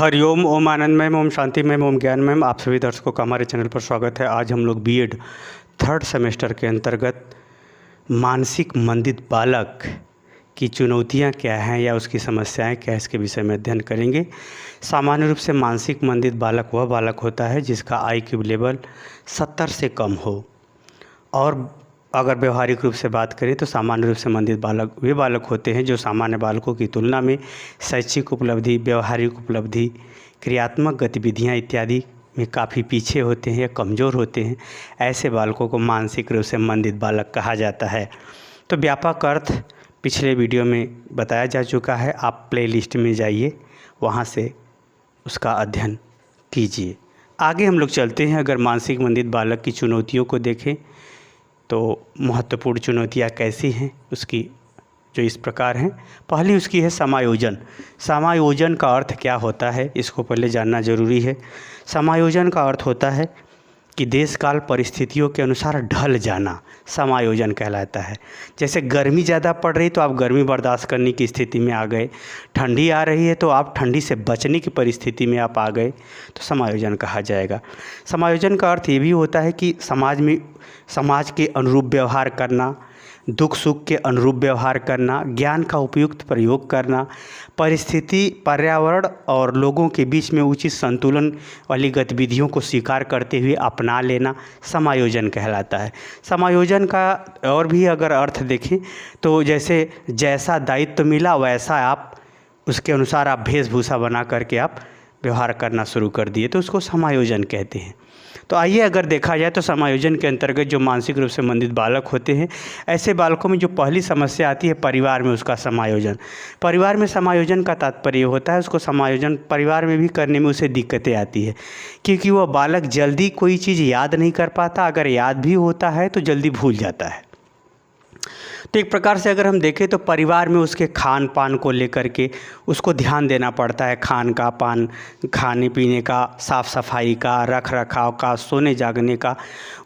हरिओम, ओम आनंदमय, ओम शांतिमय, ओम ज्ञानमय। आप सभी दर्शकों का हमारे चैनल पर स्वागत है। आज हम लोग बीएड थर्ड सेमेस्टर के अंतर्गत मानसिक मंदित बालक की चुनौतियां क्या हैं या उसकी समस्याएं क्या है, इसके विषय में अध्ययन करेंगे। सामान्य रूप से मानसिक मंदित बालक वह बालक होता है जिसका IQ लेवल 70 से कम हो, और अगर व्यवहारिक रूप से बात करें तो सामान्य रूप से मंदित बालक वे बालक होते हैं जो सामान्य बालकों की तुलना में शैक्षिक उपलब्धि, व्यवहारिक उपलब्धि, क्रियात्मक गतिविधियां इत्यादि में काफ़ी पीछे होते हैं या कमज़ोर होते हैं। ऐसे बालकों को मानसिक रूप से मंदित बालक कहा जाता है। तो व्यापक अर्थ पिछले वीडियो में बताया जा चुका है। आप प्लेलिस्ट में जाइए, वहाँ से उसका अध्ययन कीजिए। आगे हम लोग चलते हैं। अगर मानसिक मंदित बालक की चुनौतियों को देखें तो महत्वपूर्ण चुनौतियाँ कैसी हैं, उसकी जो इस प्रकार हैं। पहली उसकी है समायोजन। समायोजन का अर्थ क्या होता है, इसको पहले जानना ज़रूरी है। समायोजन का अर्थ होता है कि देश काल परिस्थितियों के अनुसार ढल जाना समायोजन कहलाता है। जैसे गर्मी ज़्यादा पड़ रही तो आप गर्मी बर्दाश्त करने की स्थिति में आ गए, ठंडी आ रही है तो आप ठंडी से बचने की परिस्थिति में आप आ गए, तो समायोजन कहा जाएगा। समायोजन का अर्थ ये भी होता है कि समाज के अनुरूप व्यवहार करना, दुख सुख के अनुरूप व्यवहार करना, ज्ञान का उपयुक्त प्रयोग करना, परिस्थिति, पर्यावरण और लोगों के बीच में उचित संतुलन वाली गतिविधियों को स्वीकार करते हुए अपना लेना समायोजन कहलाता है। समायोजन का और भी अगर अर्थ देखें तो जैसा दायित्व मिला वैसा आप उसके अनुसार आप वेशभूषा बना करके आप व्यवहार करना शुरू कर दिए, तो उसको समायोजन कहते हैं। तो आइए अगर देखा जाए तो समायोजन के अंतर्गत जो मानसिक रूप से मंदित बालक होते हैं, ऐसे बालकों में जो पहली समस्या आती है परिवार में उसका समायोजन। परिवार में समायोजन का तात्पर्य होता है उसको समायोजन परिवार में भी करने में उसे दिक्कतें आती है, क्योंकि वह बालक जल्दी कोई चीज़ याद नहीं कर पाता, अगर याद भी होता है तो जल्दी भूल जाता है। तो एक प्रकार से अगर हम देखें तो परिवार में उसके खान पान को लेकर के उसको ध्यान देना पड़ता है। खाने पीने का, साफ़ सफाई का, रख रखाव का, सोने जागने का,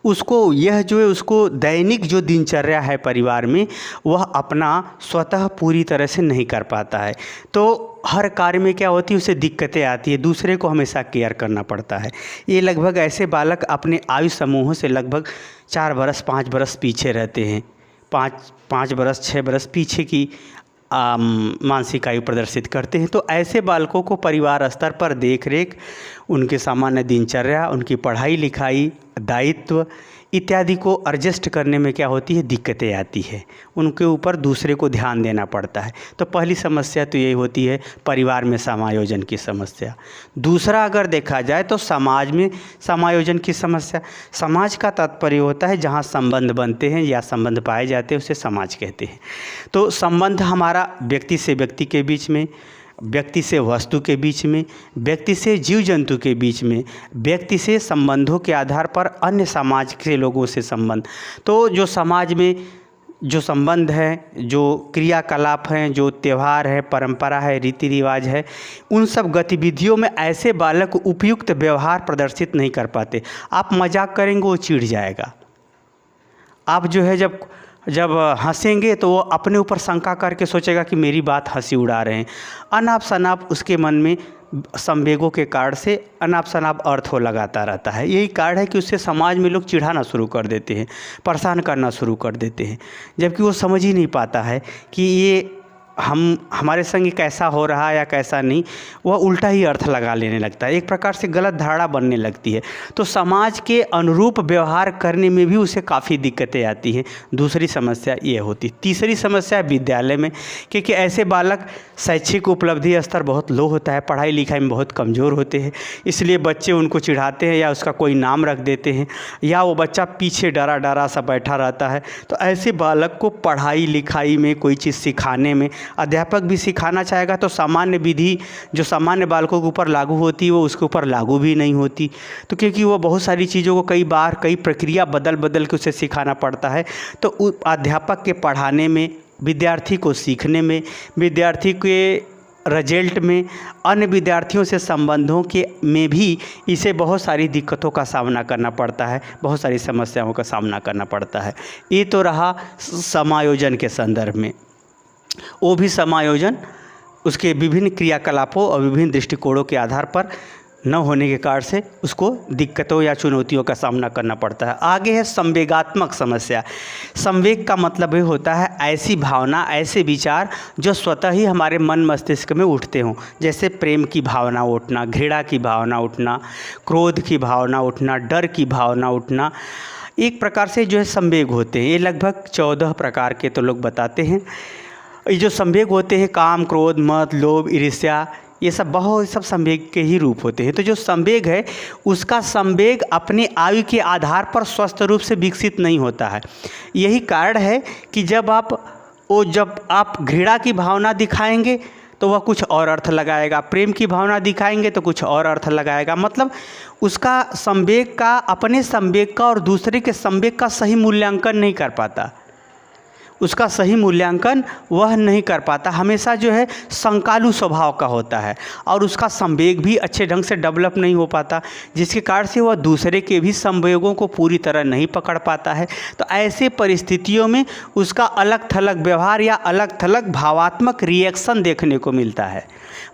उसको यह जो है उसको दैनिक जो दिनचर्या है परिवार में वह अपना स्वतः पूरी तरह से नहीं कर पाता है। तो हर कार्य में क्या होती है, उसे दिक्कतें आती है, दूसरे को हमेशा केयर करना पड़ता है। ये लगभग ऐसे बालक अपने आयु समूहों से लगभग 4 बरस 5 बरस पीछे रहते हैं। 5 बरस 6 बरस पीछे की मानसिक आयु प्रदर्शित करते हैं। तो ऐसे बालकों को परिवार स्तर पर देख रेख, उनके सामान्य दिनचर्या, उनकी पढ़ाई लिखाई, दायित्व इत्यादि को एडजस्ट करने में क्या होती है, दिक्कतें आती है। उनके ऊपर दूसरे को ध्यान देना पड़ता है। तो पहली समस्या तो यही होती है परिवार में समायोजन की समस्या। दूसरा अगर देखा जाए तो समाज में समायोजन की समस्या। समाज का तात्पर्य होता है जहाँ संबंध बनते हैं या संबंध पाए जाते हैं उसे समाज कहते हैं। तो संबंध हमारा व्यक्ति से व्यक्ति के बीच में, व्यक्ति से वस्तु के बीच में, व्यक्ति से जीव जंतु के बीच में, व्यक्ति से संबंधों के आधार पर अन्य समाज के लोगों से संबंध। तो जो समाज में जो संबंध है, जो क्रियाकलाप हैं, जो त्यौहार है, परंपरा है, रीति रिवाज है, उन सब गतिविधियों में ऐसे बालक उपयुक्त व्यवहार प्रदर्शित नहीं कर पाते। आप मजाक करेंगे वो चिढ़ जाएगा। आप जो है जब हंसेंगे तो वो अपने ऊपर शंका करके सोचेगा कि मेरी बात हंसी उड़ा रहे हैं। अनाप शनाप उसके मन में संवेगों के कारण से अनाप शनाप अर्थ हो लगाता रहता है। यही कारण है कि उससे समाज में लोग चिढ़ाना शुरू कर देते हैं, परेशान करना शुरू कर देते हैं, जबकि वो समझ ही नहीं पाता है कि ये हमारे संग कैसा हो रहा है या कैसा नहीं। वह उल्टा ही अर्थ लगा लेने लगता है, एक प्रकार से गलत धारणा बनने लगती है। तो समाज के अनुरूप व्यवहार करने में भी उसे काफ़ी दिक्कतें आती हैं। दूसरी समस्या ये होती। तीसरी समस्या विद्यालय में, क्योंकि ऐसे बालक शैक्षिक उपलब्धि स्तर बहुत लो होता है, पढ़ाई लिखाई में बहुत कमज़ोर होते हैं, इसलिए बच्चे उनको चिढ़ाते हैं या उसका कोई नाम रख देते हैं, या वो बच्चा पीछे डरा डरा सा बैठा रहता है। तो ऐसे बालक को पढ़ाई लिखाई में कोई चीज़ सिखाने में अध्यापक भी सिखाना चाहेगा तो सामान्य विधि जो सामान्य बालकों के ऊपर लागू होती है वो उसके ऊपर लागू भी नहीं होती। तो क्योंकि वो बहुत सारी चीज़ों को कई प्रक्रिया बदल के उसे सिखाना पड़ता है। तो अध्यापक के पढ़ाने में, विद्यार्थी को सीखने में, विद्यार्थी के रिजल्ट में, अन्य विद्यार्थियों से संबंधों के में भी इसे बहुत सारी दिक्कतों का सामना करना पड़ता है, बहुत सारी समस्याओं का सामना करना पड़ता है। ये तो रहा समायोजन के संदर्भ में। वो भी समायोजन उसके विभिन्न क्रियाकलापों और विभिन्न दृष्टिकोणों के आधार पर न होने के कारण से उसको दिक्कतों या चुनौतियों का सामना करना पड़ता है। आगे है संवेगात्मक समस्या। संवेग का मतलब ये होता है ऐसी भावना, ऐसे विचार जो स्वतः ही हमारे मन मस्तिष्क में उठते हों, जैसे प्रेम की भावना उठना, घृणा की भावना उठना, क्रोध की भावना उठना, डर की भावना उठना। एक प्रकार से जो है संवेग होते हैं। ये लगभग 14 प्रकार के तो लोग बताते हैं। ये जो संवेग होते हैं, काम, क्रोध, मद, लोभ, ईर्ष्या, ये सब संवेग के ही रूप होते हैं। तो जो संवेग है उसका संवेग अपने आयु के आधार पर स्वस्थ रूप से विकसित नहीं होता है। यही कारण है कि जब आप घृणा की भावना दिखाएंगे तो वह कुछ और अर्थ लगाएगा, प्रेम की भावना दिखाएंगे तो कुछ और अर्थ लगाएगा। मतलब उसका संवेग का, अपने संवेग का और दूसरे के संवेग का सही मूल्यांकन नहीं कर पाता। उसका सही मूल्यांकन वह नहीं कर पाता, हमेशा जो है संकालू स्वभाव का होता है और उसका संवेग भी अच्छे ढंग से डेवलप नहीं हो पाता, जिसके कारण से वह दूसरे के भी संवेगों को पूरी तरह नहीं पकड़ पाता है। तो ऐसे परिस्थितियों में उसका अलग थलग व्यवहार या अलग थलग भावात्मक रिएक्शन देखने को मिलता है।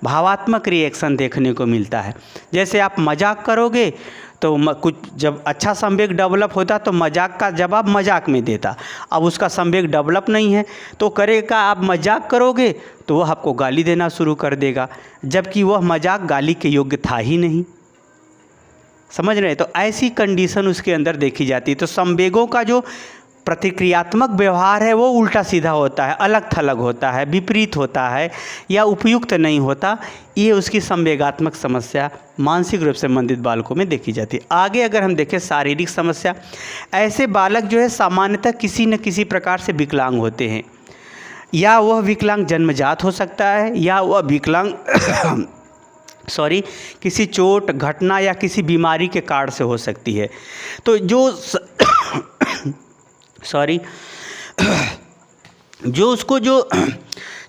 भावात्मक रिएक्शन देखने को मिलता है। जैसे आप मजाक करोगे तो कुछ जब अच्छा संवेग डेवलप होता तो मजाक का जवाब मजाक में देता। अब उसका संवेग डेवलप नहीं है तो करेगा, आप मजाक करोगे तो वह आपको गाली देना शुरू कर देगा, जबकि वह मजाक गाली के योग्य था ही नहीं। समझ रहे हैं? तो ऐसी कंडीशन उसके अंदर देखी जाती है। तो संवेगों का जो प्रतिक्रियात्मक व्यवहार है वो उल्टा सीधा होता है, अलग थलग होता है, विपरीत होता है या उपयुक्त नहीं होता। ये उसकी संवेगात्मक समस्या मानसिक रूप से मंदित बालकों में देखी जाती है। आगे अगर हम देखें शारीरिक समस्या, ऐसे बालक जो है सामान्यतः किसी न किसी प्रकार से विकलांग होते हैं। या वह विकलांग जन्मजात हो सकता है या वह विकलांग किसी चोट, घटना या किसी बीमारी के कारण से हो सकती है। तो जो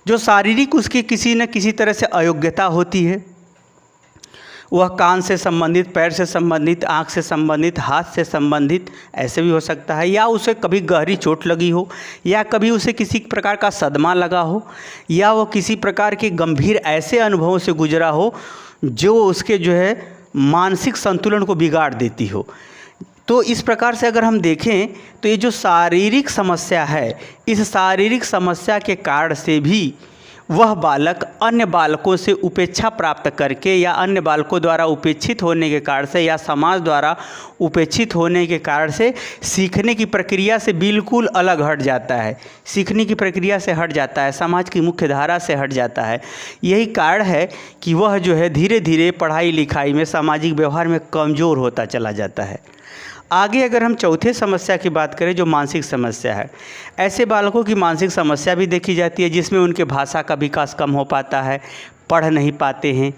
शारीरिक उसकी किसी न किसी तरह से अयोग्यता होती है, वह कान से संबंधित, पैर से संबंधित, आँख से संबंधित, हाथ से संबंधित ऐसे भी हो सकता है। या उसे कभी गहरी चोट लगी हो या कभी उसे किसी प्रकार का सदमा लगा हो या वो किसी प्रकार के गंभीर ऐसे अनुभवों से गुजरा हो जो उसके जो है मानसिक संतुलन को बिगाड़ देती हो। तो इस प्रकार से अगर हम देखें तो ये जो शारीरिक समस्या है, इस शारीरिक समस्या के कारण से भी वह बालक अन्य बालकों से उपेक्षा प्राप्त करके या अन्य बालकों द्वारा उपेक्षित होने के कारण से या समाज द्वारा उपेक्षित होने के कारण से सीखने की प्रक्रिया से बिल्कुल अलग हट जाता है, सीखने की प्रक्रिया से हट जाता है, समाज की मुख्य धारा से हट जाता है। यही कारण है कि वह जो है धीरे धीरे पढ़ाई लिखाई में, सामाजिक व्यवहार में कमज़ोर होता चला जाता है। आगे अगर हम चौथे समस्या की बात करें जो मानसिक समस्या है, ऐसे बालकों की मानसिक समस्या भी देखी जाती है जिसमें उनके भाषा का विकास कम हो पाता है, पढ़ नहीं पाते हैं,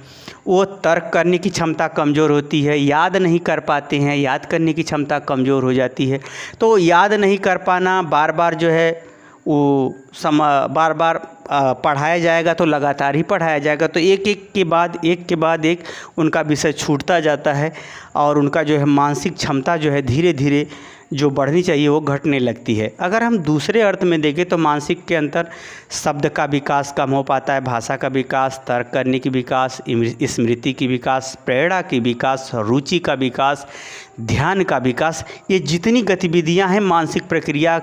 वो तर्क करने की क्षमता कमज़ोर होती है, याद नहीं कर पाते हैं, याद करने की क्षमता कमज़ोर हो जाती है। तो याद नहीं कर पाना, बार बार जो है वो बार बार पढ़ाया जाएगा तो लगातार ही पढ़ाया जाएगा, तो एक के बाद एक उनका विषय छूटता जाता है और उनका जो है मानसिक क्षमता जो है धीरे धीरे जो बढ़नी चाहिए वो घटने लगती है। अगर हम दूसरे अर्थ में देखें तो मानसिक के अंतर शब्द का विकास कम हो पाता है, भाषा का विकास, तर्क करने की विकास, स्मृति की विकास, प्रेरणा की विकास, रुचि का विकास, ध्यान का विकास, ये जितनी गतिविधियां हैं मानसिक प्रक्रिया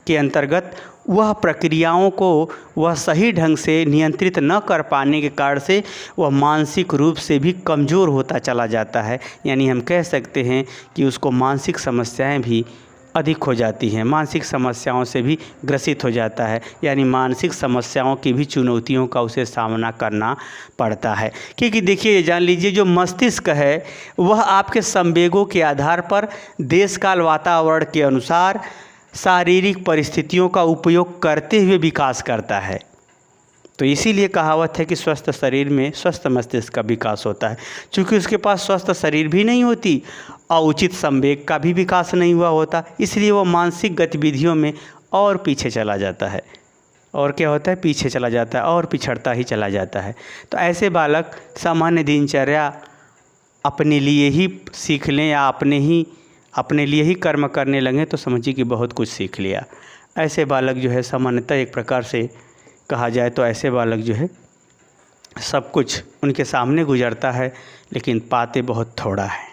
के अंतर्गत, वह प्रक्रियाओं को वह सही ढंग से नियंत्रित न कर पाने के कारण से वह मानसिक रूप से भी कमज़ोर होता चला जाता है। यानी हम कह सकते हैं कि उसको मानसिक समस्याएं भी अधिक हो जाती हैं, मानसिक समस्याओं से भी ग्रसित हो जाता है, यानी मानसिक समस्याओं की भी चुनौतियों का उसे सामना करना पड़ता है। क्योंकि देखिए, जान लीजिए, जो मस्तिष्क है वह आपके संवेगों के आधार पर देश काल वातावरण के अनुसार शारीरिक परिस्थितियों का उपयोग करते हुए विकास करता है। तो इसीलिए कहावत है कि स्वस्थ शरीर में स्वस्थ मस्तिष्क का विकास होता है। चूँकि उसके पास स्वस्थ शरीर भी नहीं होती और उचित संवेग का भी विकास नहीं हुआ होता, इसलिए वो मानसिक गतिविधियों में और पीछे चला जाता है। और क्या होता है? पीछे चला जाता है और पिछड़ता ही चला जाता है। तो ऐसे बालक सामान्य दिनचर्या अपने लिए ही सीख लें या अपने लिए ही कर्म करने लगें तो समझिए कि बहुत कुछ सीख लिया। ऐसे बालक जो है सामान्यतः एक प्रकार से कहा जाए तो ऐसे बालक जो है सब कुछ उनके सामने गुजरता है लेकिन पाते बहुत थोड़ा है।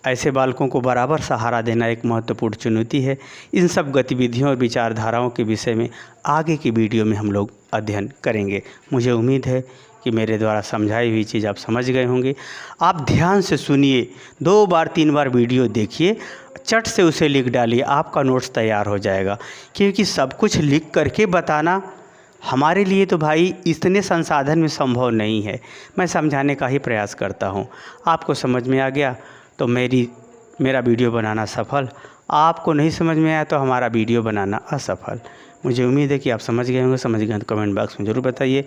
ऐसे बालकों को बराबर सहारा देना एक महत्वपूर्ण चुनौती है। इन सब गतिविधियों और विचारधाराओं के विषय में आगे की वीडियो में हम लोग अध्ययन करेंगे। मुझे उम्मीद है कि मेरे द्वारा समझाई हुई चीज़ आप समझ गए होंगे। आप ध्यान से सुनिए, 2 बार 3 बार वीडियो देखिए, चट से उसे लिख डालिए, आपका नोट्स तैयार हो जाएगा। क्योंकि सब कुछ लिख करके बताना हमारे लिए तो भाई इतने संसाधन में संभव नहीं है। मैं समझाने का ही प्रयास करता हूँ। आपको समझ में आ गया तो मेरा वीडियो बनाना सफल, आपको नहीं समझ में आया तो हमारा वीडियो बनाना असफल। मुझे उम्मीद है कि आप समझ गए होंगे। समझ गए तो कमेंट बॉक्स में ज़रूर बताइए।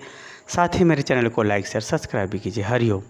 साथ ही मेरे चैनल को लाइक शेयर सब्सक्राइब भी कीजिए। हरिओम।